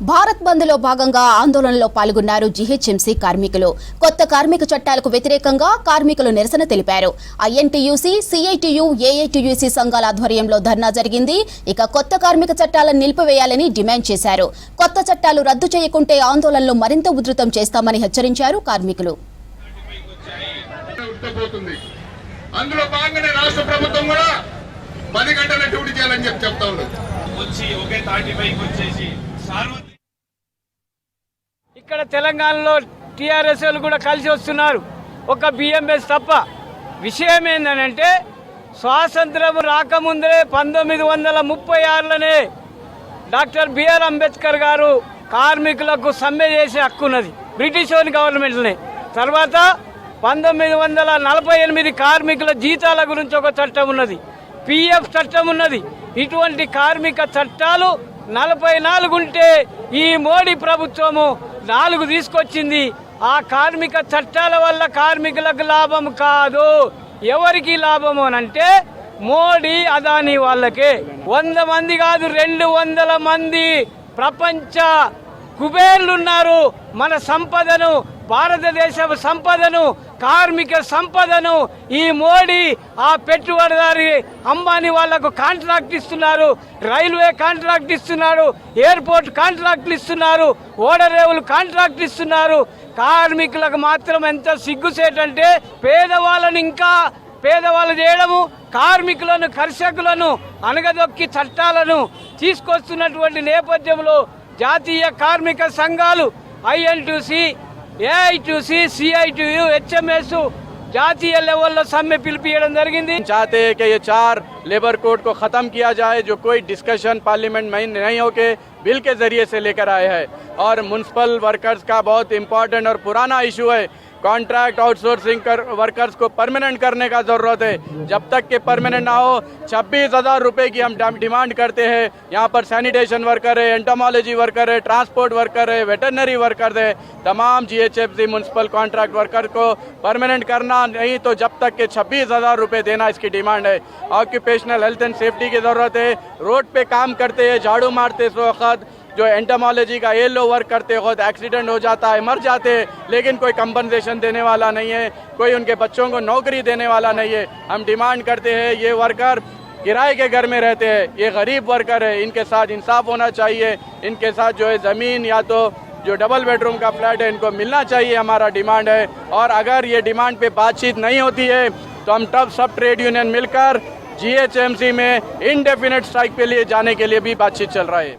భారత్ బంద్ లో భాగంగా ఆందోళనలో పాల్గొన్నారు జీహెచ్ఎంసీ కార్మికులు. కొత్త కార్మిక చట్టాలకు వ్యతిరేకంగా కార్మికులు నిరసన తెలిపారు. ఐఎన్టీయూసీ, సిఐటియు, ఏఐటియుసి సంఘాల ఆధ్వర్యంలో ధర్నా జరిగింది. ఇక కొత్త కార్మిక చట్టాలను నిలిపివేయాలని డిమాండ్ చేశారు. కొత్త చట్టాలు రద్దు చేయకుంటే ఆందోళనలు మరింత ఉధృతం చేస్తామని హెచ్చరించారు కార్మికులు. అందులో భాగంగానే రాష్ట్ర ప్రభుత్వం కూడా 10 గంటల డ్యూటీ చేయాలని చెప్తా ఉన్నారు. ఇక్కడ తెలంగాణలో టీఆర్ఎస్ కూడా కలిసి వస్తున్నారు, ఒక బిఎంఎస్ తప్ప. విషయం ఏంటంటే స్వాతంత్రం రాకముందే 1936లోనే డాక్టర్ బిఆర్ అంబేద్కర్ గారు కార్మికులకు సమ్మె చేసే హక్కు ఉన్నది బ్రిటిష్ గవర్నమెంట్నే. తర్వాత 1948 కార్మికుల జీతాల గురించి ఒక చట్టం ఉన్నది, పిఎఫ్ చట్టం ఉన్నది. ఇటువంటి కార్మిక చట్టాలు 44 ఉంటే ఈ మోడీ ప్రభుత్వము 4 తీసుకొచ్చింది. ఆ కార్మిక చట్టాల వల్ల కార్మికులకు లాభం కాదు. ఎవరికి లాభము అంటే మోడీ, అదానీ వాళ్ళకే. 100 మంది కాదు, 200 మంది ప్రపంచ కుబేర్లున్నారు. మన సంపదను, భారతదేశ సంపదను, కార్మిక సంపదను ఈ మోడీ, ఆ పెట్టుబడిదారి అంబానీ వాళ్లకు కాంట్రాక్ట్ ఇస్తున్నారు. రైల్వే కాంట్రాక్ట్ ఇస్తున్నారు, ఎయిర్పోర్ట్ కాంట్రాక్ట్లు ఇస్తున్నారు, ఓడరేవులు కాంట్రాక్ట్ ఇస్తున్నారు. కార్మికులకు మాత్రం ఎంత సిగ్గుసేటంటే పేదవాళ్ళని ఇంకా పేదవాళ్ళు చేయడము, కార్మికులను, కర్షకులను అనగదొక్కి చట్టాలను తీసుకొస్తున్నటువంటి నేపథ్యంలో జాతీయ కార్మిక సంఘాలు ఐఎన్టీయూసీ, ఏఐటీయూసీ, సిఐటియు, హెచ్ఎంఎస్ जातीय लेवल सम्मे पिलपियడం జరిగింది. चाहते हैं कि ये 4 लेबर कोड को ख़त्म किया जाए, जो कोई डिस्कशन पार्लियामेंट में नहीं होके बिल के जरिए से लेकर आए हैं. और म्युनिसिपल वर्कर्स का बहुत इम्पोर्टेंट और पुराना इशू है. कॉन्ट्रैक्ट आउटसोर्सिंग वर्कर्स को परमानेंट करने का ज़रूरत है. जब तक के परमानेंट ना हो 26,000 रुपये की हम डिमांड करते हैं. यहाँ पर सैनिटेशन वर्कर है, एंटोमोलॉजी वर्कर है, ट्रांसपोर्ट वर्कर है, वेटरनरी वर्कर है. तमाम जीएचएफसी म्युनिसिपल कॉन्ट्रैक्ट वर्कर को परमानेंट करना, नहीं तो जब तक के 26,000 रुपये देना इसकी डिमांड है. ऑक्यूपेशनल हेल्थ एंड सेफ्टी की ज़रूरत है. रोड पे काम करते हैं, झाड़ू मारते इस वक्त, जो एंटोमोलॉजी का येलो वर्क करते वक्त एक्सीडेंट हो जाता है, मर जाते हैं, लेकिन कोई कंपनसेशन देने वाला नहीं है, कोई उनके बच्चों को नौकरी देने वाला नहीं है. हम डिमांड करते हैं, ये वर्कर किराए के घर में रहते हैं, ये गरीब वर्कर है, इनके साथ इंसाफ होना चाहिए. इनके साथ जो है ज़मीन या तो जो डबल बेडरूम का फ्लैट है इनको मिलना चाहिए, हमारा डिमांड है. और अगर ये डिमांड पे बातचीत नहीं होती है तो हम तब सब ट्रेड यूनियन मिलकर जीएचएमसी में इनडेफिनेट स्ट्राइक पे लिए जाने के लिए भी बातचीत चल रहा है.